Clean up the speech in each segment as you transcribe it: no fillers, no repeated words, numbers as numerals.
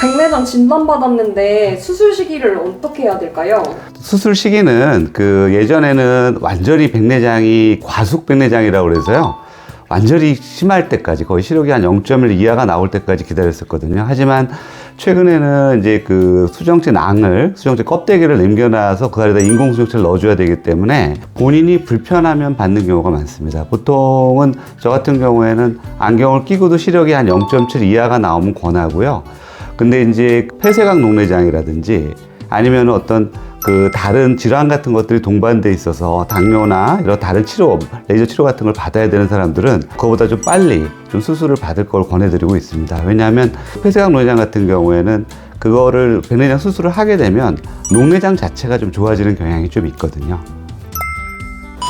백내장 진단받았는데 수술 시기를 어떻게 해야 될까요? 수술 시기는 예전에는 완전히 백내장이 과속 백내장이라고 그래서요. 완전히 심할 때까지 거의 시력이 한 0.1 이하가 나올 때까지 기다렸었거든요. 하지만 최근에는 이제 수정체 수정체 껍데기를 남겨놔서 그 안에다 인공수정체를 넣어줘야 되기 때문에 본인이 불편하면 받는 경우가 많습니다. 보통은 저 같은 경우에는 안경을 끼고도 시력이 한 0.7 이하가 나오면 권하고요. 근데 이제 폐쇄각 녹내장이라든지 아니면 어떤 다른 질환 같은 것들이 동반돼 있어서 당뇨나 이런 다른 치료, 레이저 치료 같은 걸 받아야 되는 사람들은 그거보다 좀 빨리 좀 수술을 받을 걸 권해드리고 있습니다. 왜냐하면 폐쇄각 녹내장 같은 경우에는 그거를 백내장 수술을 하게 되면 녹내장 자체가 좀 좋아지는 경향이 좀 있거든요.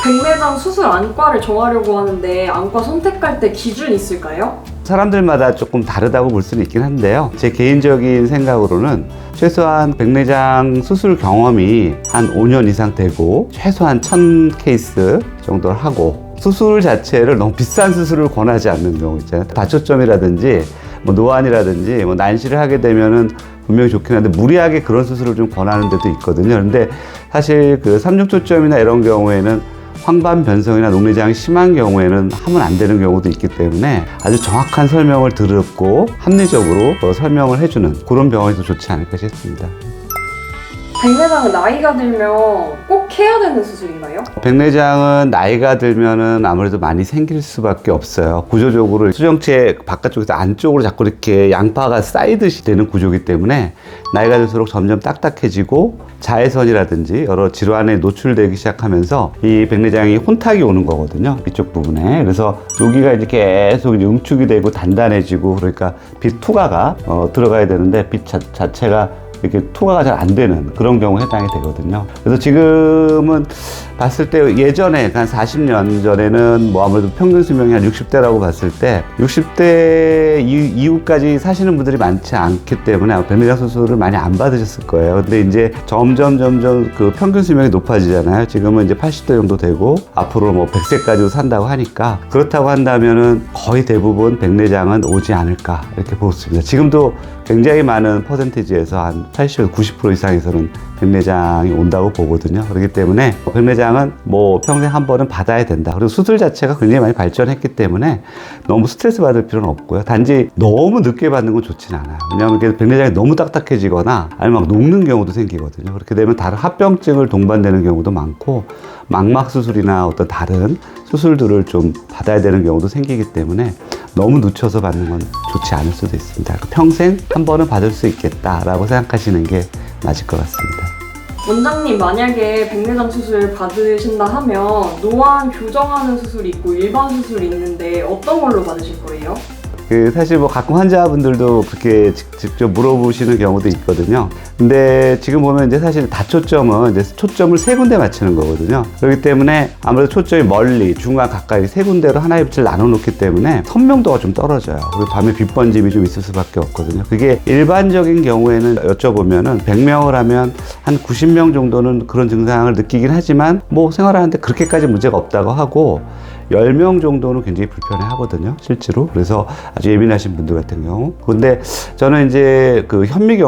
백내장 수술 안과를 정하려고 하는데 안과 선택할 때 기준이 있을까요? 사람들마다 조금 다르다고 볼 수는 있긴 한데요. 제 개인적인 생각으로는 최소한 백내장 수술 경험이 한 5년 이상 되고 최소한 1000케이스 정도를 하고 수술 자체를 너무 비싼 수술을 권하지 않는 경우 있잖아요. 다초점이라든지 노안이라든지 난시를 하게 되면은 분명히 좋긴 한데 무리하게 그런 수술을 좀 권하는 데도 있거든요. 근데 사실 3중초점이나 이런 경우에는 황반 변성이나 녹내장이 심한 경우에는 하면 안 되는 경우도 있기 때문에 아주 정확한 설명을 듣고 합리적으로 설명을 해주는 그런 병원이 더 좋지 않을까 싶습니다. 백내장은 나이가 들면 꼭 해야 되는 수술인가요? 백내장은 나이가 들면은 아무래도 많이 생길 수밖에 없어요. 구조적으로 수정체 바깥쪽에서 안쪽으로 자꾸 이렇게 양파가 쌓이듯이 되는 구조이기 때문에 나이가 들수록 점점 딱딱해지고 자외선이라든지 여러 질환에 노출되기 시작하면서 이 백내장이 혼탁이 오는 거거든요. 이쪽 부분에. 그래서 여기가 이제 계속 응축이 되고 단단해지고 그러니까 빛 투과가 들어가야 되는데 빛 자체가 이렇게 투과가 잘 안 되는 그런 경우에 해당이 되거든요. 그래서 지금은 봤을 때 예전에 한 40년 전에는 아무래도 평균 수명이 한 60대라고 봤을 때 60대 이후까지 사시는 분들이 많지 않기 때문에 백내장 수술을 많이 안 받으셨을 거예요. 근데 이제 점점 평균 수명이 높아지잖아요. 지금은 이제 80대 정도 되고 앞으로 100세까지도 산다고 하니까 그렇다고 한다면은 거의 대부분 백내장은 오지 않을까 이렇게 보습니다. 지금도 굉장히 많은 퍼센티지에서 한 80, 90% 이상에서는 백내장이 온다고 보거든요. 그렇기 때문에 백내장은 평생 한 번은 받아야 된다. 그리고 수술 자체가 굉장히 많이 발전했기 때문에 너무 스트레스 받을 필요는 없고요. 단지 너무 늦게 받는 건 좋진 않아요. 왜냐하면 백내장이 너무 딱딱해지거나 아니면 녹는 경우도 생기거든요. 그렇게 되면 다른 합병증을 동반되는 경우도 많고 망막 수술이나 어떤 다른 수술들을 좀 받아야 되는 경우도 생기기 때문에 너무 늦춰서 받는 건 좋지 않을 수도 있습니다. 평생 한 번은 받을 수 있겠다라고 생각하시는 게 맞을 것 같습니다. 원장님, 만약에 백내장 수술 받으신다 하면 노안 교정하는 수술이 있고 일반 수술이 있는데 어떤 걸로 받으실 거예요? 사실 가끔 환자분들도 그렇게 직접 물어보시는 경우도 있거든요. 근데 지금 보면 이제 사실 다초점은 이제 초점을 세 군데 맞추는 거거든요. 그렇기 때문에 아무래도 초점이 멀리, 중간, 가까이 세 군데로 하나의 빛을 나눠놓기 때문에 선명도가 좀 떨어져요. 그리고 밤에 빛 번짐이 좀 있을 수밖에 없거든요. 그게 일반적인 경우에는 여쭤보면은 100명을 하면 한 90명 정도는 그런 증상을 느끼긴 하지만 생활하는데 그렇게까지 문제가 없다고 하고 10명 정도는 굉장히 불편해 하거든요, 실제로. 그래서 아주 예민하신 분들 같은 경우. 근데 저는 이제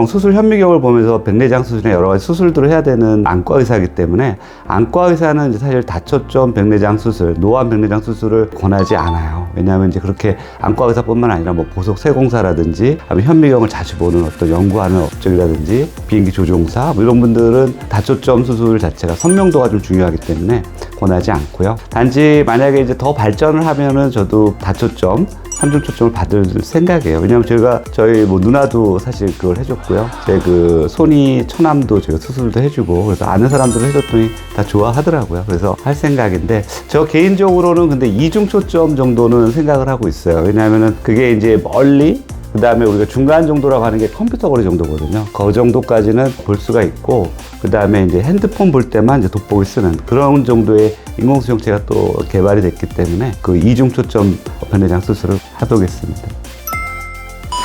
수술 현미경을 보면서 백내장 수술이나 여러 가지 수술들을 해야 되는 안과 의사이기 때문에 안과 의사는 이제 사실 다초점 백내장 수술, 노안 백내장 수술을 권하지 않아요. 왜냐하면 이제 그렇게 안과 의사뿐만 아니라 보석 세공사라든지 아니면 현미경을 자주 보는 어떤 연구하는 업종이라든지 비행기 조종사 이런 분들은 다초점 수술 자체가 선명도가 좀 중요하기 때문에 권하지 않고요. 단지 만약에 이제 더 발전을 하면은 저도 다초점, 3중초점을 받을 생각이에요. 왜냐면 저희 누나도 사실 그걸 해줬고요. 제 손이 처남도 제가 수술도 해주고 그래서 아는 사람들을 해줬더니 다 좋아하더라고요. 그래서 할 생각인데 저 개인적으로는 근데 2중초점 정도는 생각을 하고 있어요. 왜냐하면은 그게 이제 멀리 그 다음에 우리가 중간 정도라고 하는 게 컴퓨터 거리 정도거든요. 그 정도까지는 볼 수가 있고, 그 다음에 이제 핸드폰 볼 때만 이제 돋보기 쓰는 그런 정도의 인공수정체가 또 개발이 됐기 때문에 이중 초점 백내장 수술을 하도겠습니다.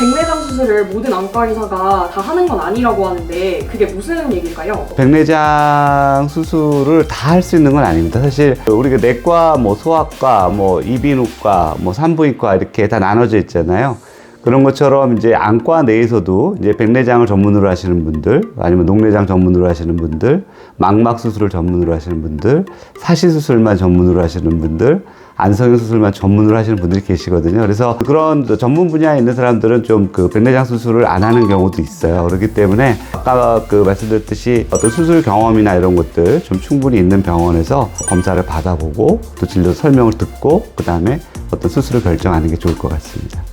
백내장 수술을 모든 안과 의사가 다 하는 건 아니라고 하는데 그게 무슨 얘기일까요? 백내장 수술을 다 할 수 있는 건 아닙니다. 사실 우리가 내과, 소아과, 이비인후과, 산부인과 이렇게 다 나눠져 있잖아요. 그런 것처럼 이제 안과 내에서도 이제 백내장을 전문으로 하시는 분들, 아니면 녹내장 전문으로 하시는 분들, 망막 수술을 전문으로 하시는 분들, 사시 수술만 전문으로 하시는 분들, 안성형 수술만 전문으로 하시는 분들이 계시거든요. 그래서 그런 전문 분야에 있는 사람들은 좀 그 백내장 수술을 안 하는 경우도 있어요. 그렇기 때문에 아까 그 말씀드렸듯이 어떤 수술 경험이나 이런 것들 좀 충분히 있는 병원에서 검사를 받아보고 또 진료 설명을 듣고 그 다음에 어떤 수술을 결정하는 게 좋을 것 같습니다.